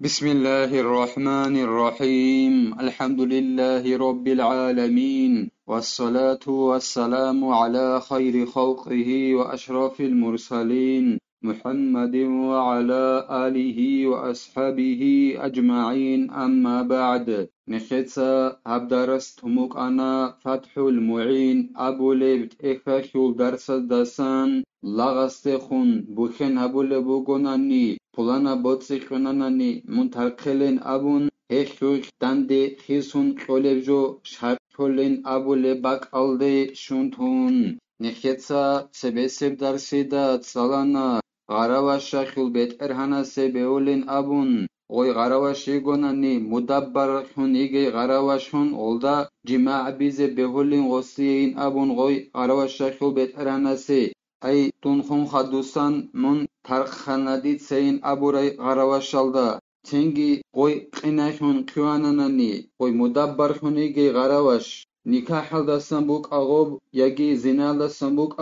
بسم الله الرحمن الرحيم الحمد لله رب العالمين والصلاة والسلام على خير خلقه وأشرف المرسلين محمد وعلى آله وأصحابه أجمعين أما بعد نخيتsa هبدرستمك أنا فتح المعين أبو لبت إخاشول درس دسان لغستخون بوخن أبو لبوغوناني پولانا بوتسیخونانانی منتقلین ابون هشوش دنده خیسون قلبجو شرطولین ابوله باک alde شونتون نخیتسا سبسب درسیدا تسالانا غراواشا خول بیت ارهانا سبیولین ابون غوی غراواشی گونانی مدبر خون ایگی غراواشون olda جماع بیزه بهولین غصیین ابون غوی غراواشا خول بیت ارهانا سی ای تونخون خدوسان من ترخاندید سین ابورای غراواشالدا تنگی قوی قیناشون قیوانانانی قوی مدبر خونیگی غراواش نکاح دستن بوک آغوب یگی زنا دستن بوک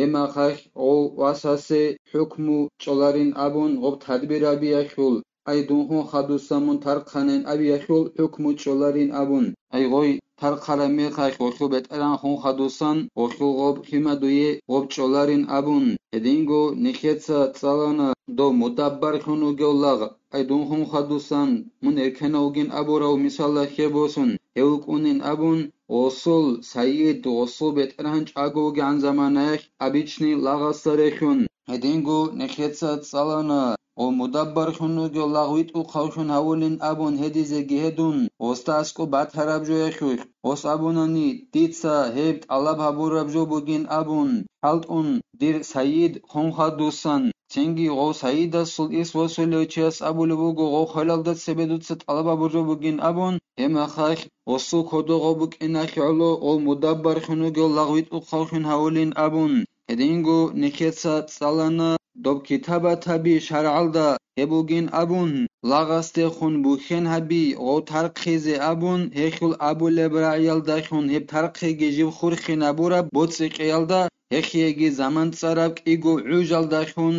اما خش او واساسی حکمو چولارین ابون غوب تدبیر بیاشول ای دونخون خدوسان من ترخانین ابیاشول حکمو چولارین ابون ای قوی ترخالمی خش غوشو بیت اران خون خدوسان غوشو غوب خیما دوی غوب چولارین ابون هدینگو نخیتسا تسالانا دو مدبر خونو گولاغ ای دونخون خدوسان من ارکنوگین ابوراو مثالا خیبوسون هیوکونین ابون غسل سید غسل بیت اران چاگوگی عن زمانش ابیچنی لاغسترشون هدینگو نخیتسا تسالانا او مدبر خونو گولاغویت او خوشون هولین ابون هدیزه گهدون استاسکو بات هراب جویشوش os abunani ditsa hebt alab haburab jo bugin abun halt un dir sayid khonhadusan Çengi o sayida sul is vosolo çes abulu bugu o khalalda sebedutset alaba burjo bugin abun ema khaş osu kodo gobuk inakholo o mudabbar khunu gol lagwit u khawshin hawlin abun edingo niketsa salana dob kitaba tabi shar'alda hebugin abun lagaste khun bukhen habi o tarqize abun hekul abule bra'yalda khun heb tarqige jiv khurkhin abura botsi qiyalda هخیگی زمان سراب ایگو عجال داشون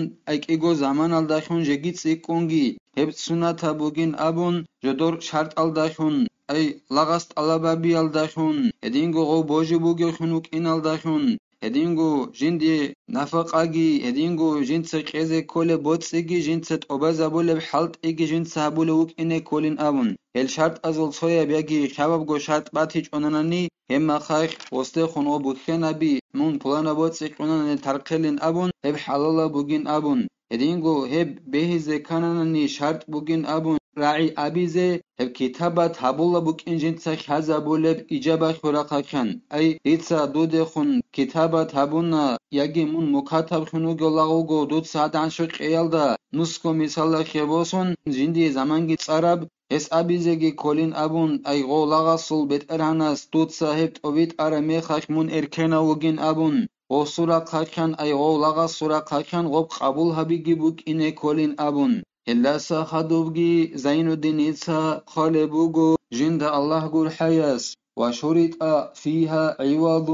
ایگو زمان آل داشون جگیت سیکونگی هب سنت بوگین ابون جدور شرط آل داشون ای لغست علابی آل داشون هدینگو غو بوجی بوگی خنوک این آل داشون هدینگو جندی نفق آگی هدینگو جند سقیز کل بود سیگی جند ست عباز بوله بحالت ایگی جند سابوله وک اینه کلین ابون هل شرط ازول سویا بیگی خباب گو شرط بات هیچ آنانی هم خاک وسته خونو بخن ابی من پلانا بود سیکنان ترقلین ابون هب حلالا بگین ابون هدینگو هب بهز کنانی شرط بگین ابون راعی ابیزه هب کتابت هبولا بگین جنس خزا بولب ایجابه خورقا کن ای ریتسا دود خون کتابت هبونا یگی من مکاتب خونو گلاغو گو دود ساعت انشق ایالدا نسکو مثالا خیباسون جندی زمانگی صرب اس ابیزگی کلین ابون ای غولاغا سول بیت ارهاناس دود صاحب تویت ارمی خشمون ارکنا وگین ابون او سورا خشن ای غولاغا سورا خشن غب قبول حبیگی بوک اینه کلین ابون هلاسا خدوبگی زین الدین ایسا خالبوگو جند الله گور حیاس وشرط فيها عوض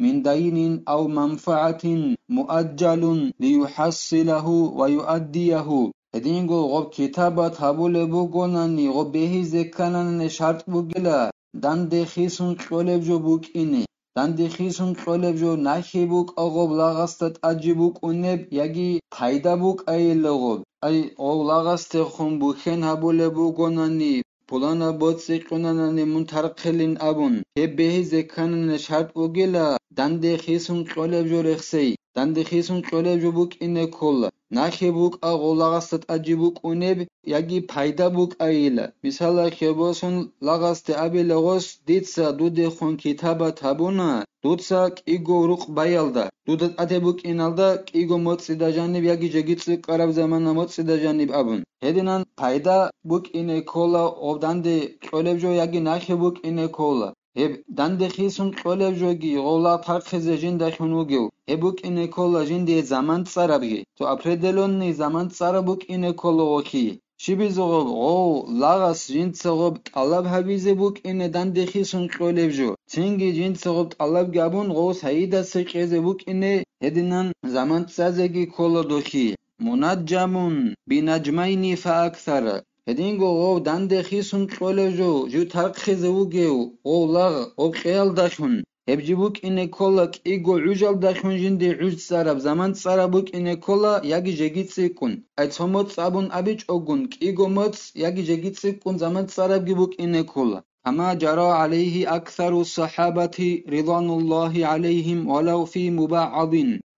من دين أو منفعة مؤجل ليحصله ويؤديه هدینگو غب کتابت هبول بگونانی غب بهیز کنن شرط بگلا دند خیسون قلب جو بوک اینه دند خیسون قلب جو نخی بوک اغب لاغستت اجی بوک اونب یگی پیدا بوک ایل غب ای او لاغست خون بوکن هبول بگونانی پولانا بود سیقونانانی منترقلین ابون هب بهیز کنن شرط بگلا دند خیسون قلب جو رخسی دند خیسون قلب جو بوک اینه کل نخی بوک اغلاغست اجی بوک اونب یگی پیدا بوک ایلا مثلا خیباسون لغست ابی لغس دیتسا دود خون کتابت هبونا دودسا ایگو روق بیالدا دودت اته بوک اینالدا ایگو مد سیدا جانب یگی جگیتس قرب زمان مد سیدا جانب ابون هدینان پیدا بوک اینه کولا او دند قلب جو یگی نخی بوک اینه کولا هب دند خیسون قلب جوگی غولا ترخز جندشونوگیو هبوک اینه کولا جندی زمان سرابگی تو اپردلونی زمان سرابوک اینه کولا وکی چی بیزوغب او لاغاس جند سغب طلب حبیزه بوک اینه دند خیسون قلب جو چنگی جند سغب طلب گابون غو سعیده سقیزه بوک اینه هدینان زمان سازگی کولا دوکی منجمون بنجمین فاکثر Hedingo o dande khisun qolejo ju tarqize ugeu o lag o qel dashun hebjibuk ine kola igo ujal dashun jinde uj sarab zaman sarabuk ine kola yagi jegitsikun ay somot sabun abic ogun igo mots yagi jegitsikun zaman sarab gibuk ine kola كما جرى عليه أكثر الصحابة رضوان الله عليهم ولو في مبعض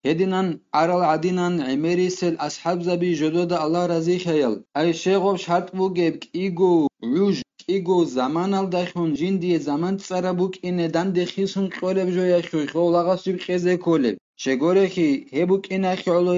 هدنان عرل عدنان عميريس الأصحاب زبي جدود الله رزي خيال أي شيغوب شرط بوغيب إيغو عوج إيغو زمان الدخون جندي زمان تسربوك إن دان دخيسون قولب جويا خوي خو لغاس جيب خيزي كولب شغورخي هبوك إنا خيولو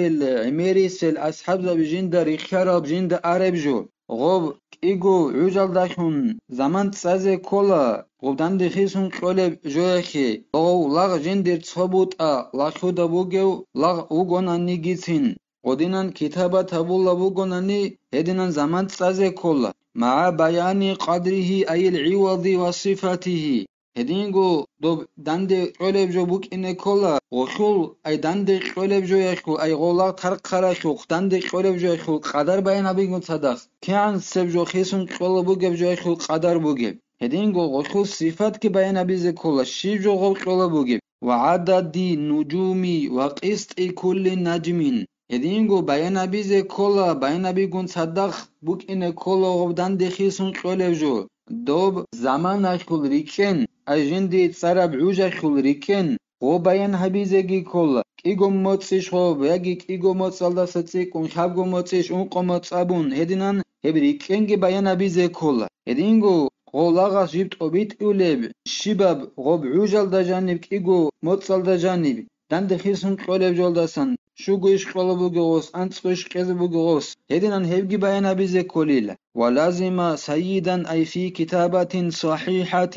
عميريس الأصحاب زبي جند ريخارب جند عرب جو غوب إيغو عوجال دخون زمان تسازي كولا غوب دان دخيسون قولب جويخي غو لغ جندر تصبوت لخودا بوغيو لغ اوغونا نيگيتين غودينان كتابة تابولا بوغوناني هدينان زمان تسازي كولا مع بيان قدره أي العوض وصفاته هدينغو دوب داندي قولب جو بوك إني كولا وخول أي داندي قولب جو يخول أي غولا ترق خراشوخ داندي قولب جو يخول قدر بيانا بيگون صدق كيان سب جو خيسون قولا بوغب جو يخول قدر بوغب هدينغو غوخول صفات كي بيانا بيزي كولا شيب جو غول قولا بوغب وعدد نجوم وقسط كل نجم هدينغو بيانا بيزي كولا بيانا بيگون صدق بوك إني كولا غوب داندي خيسون قولب جو دوب زمان أشكل ريكين أجندي تصرب عوج أشكل ريكين غو بيان هبيزيگي كولا كيگو موتسيش غو ياگي كيگو موتسال دا ستيك ون خابگو موتسيش ون موتسابون هدينان هبريكينگي بيان هبيزي كولا هدينغو غو لاغاس جيبت أوبيت أوليب شباب غو بعوجال دا جانب كيگو موتسال دا جانب داند خيسون قولب جولداسان شوگوش قلبوگوس انتسقوش قزبوگوس هدينان هبگي بيان هبيزي كوليلا ولازم سيدا أي في كتابة صحيحة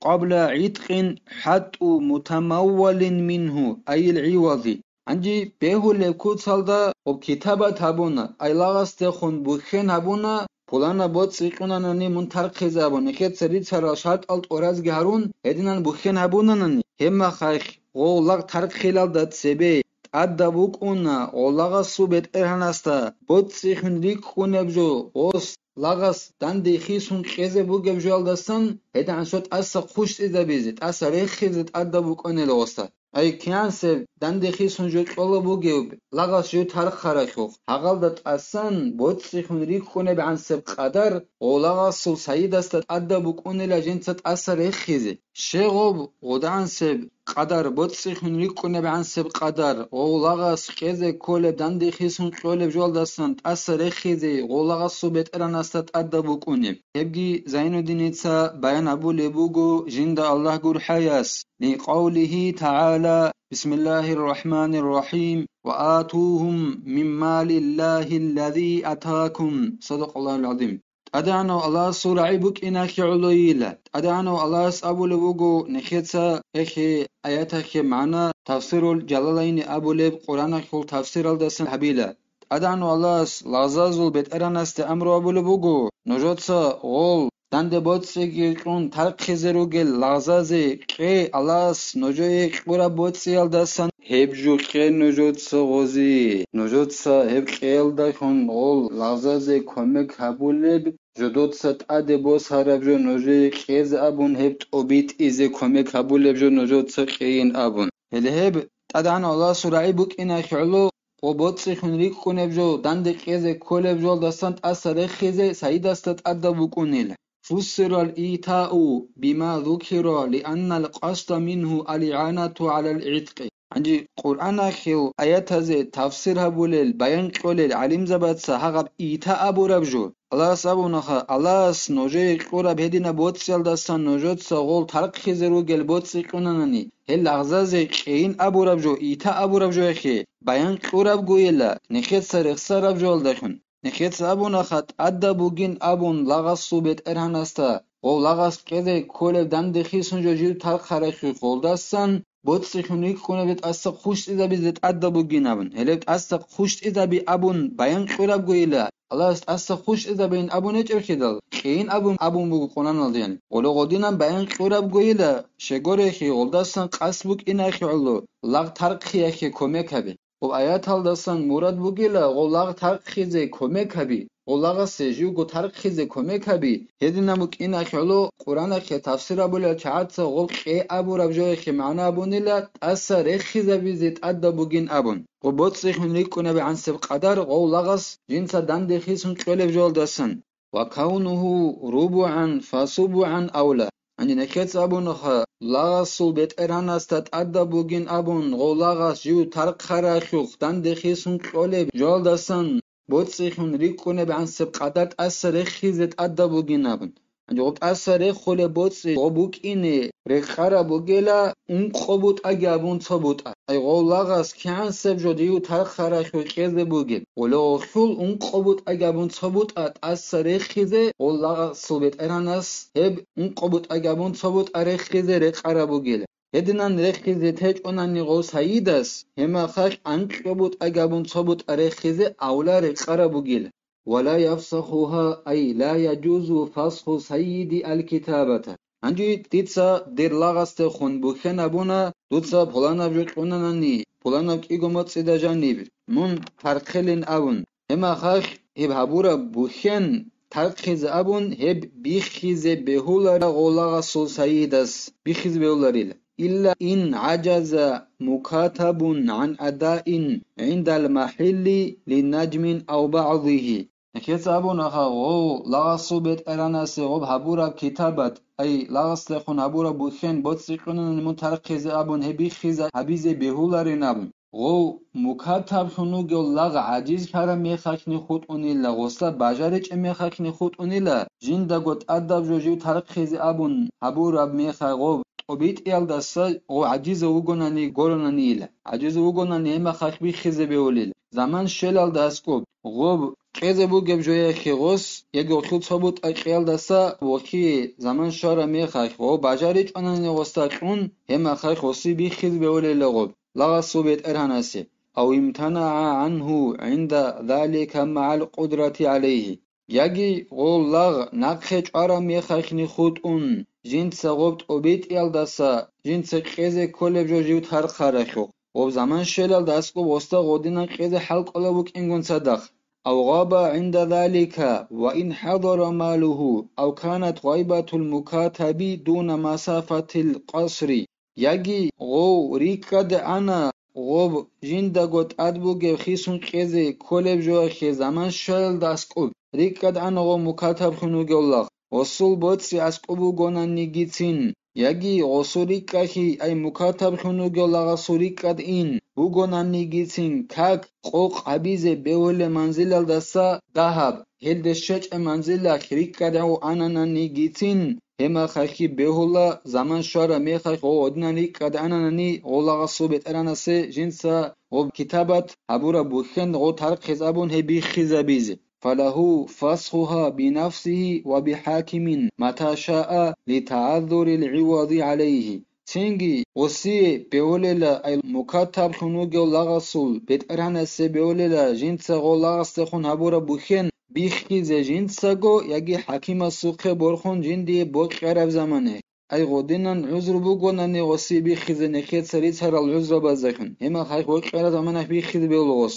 قبل عتق حتى متمول منه أي العوض عندي بيهو لكوت سالدا وكتابة هبونا أي لاغاس تخون بوخين هبونا پولانا بود سيقونا ناني منترقز هبون نخيط سريد سرال شرط الت أوراز گهرون هدينان بوخين هبونا ناني هما خايخ غولاغ ترق خلال داد سبي أدى بوكونا غولاغا سوبت إرهناستا بود سيخن ريك خونبجو غوس لاغاس داندي خيسون خيزه بوگب جوالدستان هدان شوت أسا خوش إذا بيزت أسا ريخ خيزت أدى بوكونا لغستا أي كيان سب داندي خيسون جوت قولا بوگب لاغاس جو تارق خراشوخ هغالدت أسان بود سيخن ريك خونه بعن سب قدر غولاغاس سو سيد استت أدى بوكونا لجنست أسا ريخ خيزه شغب غدان سب قدر بود سيخن ريك خونه بعن سب قدر غولاغاس خيزه كول داندي خيسون قولب جوالدستان أسا ريخ خيزه غولاغاس سو بيت إرانستت أدى بوكوني هبگي زين الدينيتسا بيان أبو لبوغو جند الله قر حياس لقوله تعالى بسم الله الرحمن الرحيم وآتوهم من مال الله الذي أتاكم صدق الله العظيم أدعنو الله سورة عبك إناك علويلة أدعنو الله أبو لبوغو نخيتسا إخي آياتك معنا تفسير الجلالين أبو لب قرآن خل تفسير الدسن حبيلة أدعنو الله لازازل بيت إرانست أمرو أبو لبوغو نجوتسا غول دانده بوتسي گيرون ترق خزروگل لازازي قي الله نجوي قبرا بوتسي الدسن هبجو قي نجوتسا غوزي نجوتسا هب قيل دخون غول لازازي كومك أبو لب جدوتسا تأده بوس هربجو نجوي قيز أبون هبت أوبيت إزي كومك أبو لبجو نجوتسا قيين أبون هل هب تدعن الله سرعي بك إنا خعلو وبوتسي خنريك خونبجو داندي قيزي كولبجو دستان أسر خيزي سعيد استت أدى بكونيل فسر الإيتاء بما ذكر لأن القصد منه الإعانة على العتق عندي قرآن خيل آيات هذه تفسيرها بوليل بيان قوليل علم زبط سهغب إيتاء بوربجو الله سبحانه الله نوجي قرب هدينا بوتسيال دستان نوجود سغول ترق خزرو گل بوتسي قنانني هل أغزازي قين أبوربجو إيتاء أبوربجو يخي بيان قرب قويلا نخيط سرق سربجو الدخن نخيط سابونا خط أدى بوگين أبون لغاس صوبت إرهانستا غو لغاس قيدي كولب داندي خيسون جو جيو ترق خرخي قولدستان بوتسي خونيك خونه بيت أسق خوش إذا بيزت أدى بوگين أبون هلبت أسق خوش إذا بي أبون بيان قرب قويلا الله است أسق خوش إذا بين أبون إيش أركيدل خين أبون بوگو قنان الدين ولو غدينا بيان قرب قويلا شغوري خي قولدستان قسبوك إنا خي علو لغ ترق خيخي كوميك هبي و آيات هالدستان مراد بوگيلا غو لغ ترق خيزي كوميك هبي Ollaga seju go tarqize komekabi hedinamu kina kholo qur'ana khe tafsirabula chatsa gol qe abura bjoye khe mana abunila asa rekhize bizit adda bugin abun qobotsi khunli kuna be ansab qadar ollagas jinsa dande khisun qele bjoldasan wa kaunuhu rubu'an fasubu'an awla ani nekhets abun kha lasul bet eranastat adda bugin abun ollagas ju tarqara khux dande khisun qole bjoldasan بوتسيخون ريكونه بعنسب قدرت أثر خيزت أدبو جنابن جوب أثر خل بوتسي غبوك إني رخارا بوجلا اون قبوت أجابون ثبوت أي غلاغس كعنسب جديو ترخارا خو خيز بوجل ولو خل اون قبوت أجابون ثبوت أثر خيزه غلاغس صوبت إرانس هب اون قبوت أجابون ثبوت أرخ خيزه رخارا بوجلا هدنان رخيزه تج أنني غوس هيدس هما خاش أنقبوت أجابون ثبوت أرخ خيزه أولا رخارا بوجلا ولا يفسخها أي لا يجوز فسخ سيد الكتابة عندي تيتسا دير لاغست خون بوخن أبونا دوتسا بولانا بجوت قناناني بولانا بكيغومت سيدا جانيبر من ترخلين أبون هما خاش هب هبورا بوخن ترخيز أبون هب بيخيز بهولار غولاغ سو سيدس بيخيز بهولاريل إلا إن عجز مكاتب عن أداء عند المحل لنجم أو بعضه نكيت أبونا خاو لاغسو بيت إراناس غوب هبورا كتابت أي لاغس لخون هبورا بوخين بوتسيقونن منترقز أبون هبي خيزا هبيزي بهولارين أبون غو مكاتب خونو گو لاغ عجيز كارا ميخاكني خود أونيلا غوصلا باجاريج ميخاكني خود أونيلا جندا گوت أدب جوجيو ترقز أبون هبورا ميخا غوب وبيت إلدسا غو عجيز وغناني غورنانيلا عجيز وغناني هما خاك بي خيزي بهوليل زمان شلال داسكوب غوب قيزه بوگب جويه خيغوس يگو خود ثبوت اقيال دسا وكي زمان شارا ميخاخ و باجاريج اناني غوستاقون هما خاخ وسي بي خيز بولي لغوب لغا صوبيت ارهانسي او امتنع عنه عند ذلك مع القدرة عليه يگي غول لغ نقخج ارا ميخاخني خود اون جنت سغوبت اوبيت ايال دسا جنت قيزه كولب جوجيو تر خارخو و زمان شلال داسكو وستا غودينا قيزه حلق اولوك انگون صدخ أو غاب عند ذلك وإن حضر ماله أو كانت غيبة المكاتب دون مسافة القصر يجي غو ريكد أنا غوب جندا قد أدبوغ خيسون قيزي كولب جوخي زمان شل داسكوب ريكد أنا غو مكاتب خنوغ الله وصول بوتسي أسكوبو غونا نيجيتين يجي غصوريكاكي أي مكاتب خنوغ الله غصوريكد إن بوغوناني گيتين كاك قوق عبيزه بهول منزل دسا ذهب هل دشچ منزل خريك كدو اناناني گيتين هما خاكي بهولا زمان شارا ميخاك او ودناني كد اناناني غولا صوبت ارانسه جنسا او كتابت عبورا بوخن او ترق حسابون هبي خزابيزه فله فسخها بنفسه وبحاكم متى شاء لتعذر العوض عليه تنگي وسي بيوليلا اي مكاتب خنوگو لاغسول بيت ارهنسي بيوليلا جنسا غو لاغسته خون هبورا بوخين بيخيزه جنساگو يگي حكيم السوقه برخون جندي بوك غرب زمانه اي غودينن عذر بوگونن وسي بيخيزه نخيت سريت هر العذر بازخن هما خايك بوك غرب زمانه بيخيز بيولغوس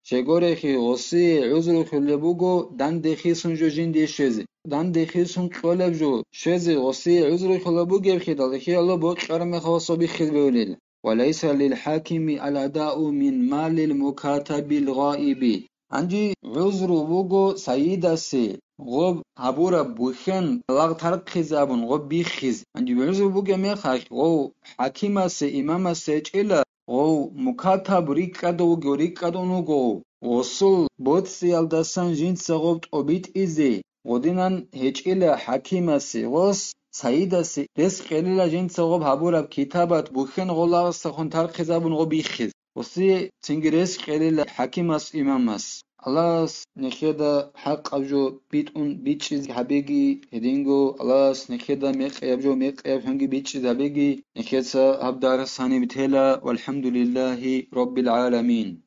شگوره خي وسي عذر خله بوگو دان دخي سنجو جندي شزي دان دخي سن قلب جو شزي وسي عذر خله بوگو خيدال خي الله بوك قرم خاصو بيخيز بيوليل وليس للحاكم الاداء من مال المكاتب الغائب عندي عذر بوگو سيداسي غوب هبورا بوخن لاغ ترق خزابون غوب بيخيز عندي عذر بوگو ميخاك غو حكيمه سي امامه سي چيلا غو مكاتب ريكادو ريكادونوگو وصل بوتسي الدسان جنس غوبت اوبيت ايزي غودينان هيچيلا حكيمه سي غوس سيداسي رزق قليلا جنس غوب هبورا كتابت بوخن غولاغ سخون ترق خزابون غو بيخيز وسي تنگرس قليلا حكيمس امامس الله نخيدا حق أبجو بيتون بيتشيز حبيجي هدينجو الله نخيدا ميق أبجو ميق أبجو بيتشيز حبيجي نخيدا هبدار ساني بتهلا والحمد لله رب العالمين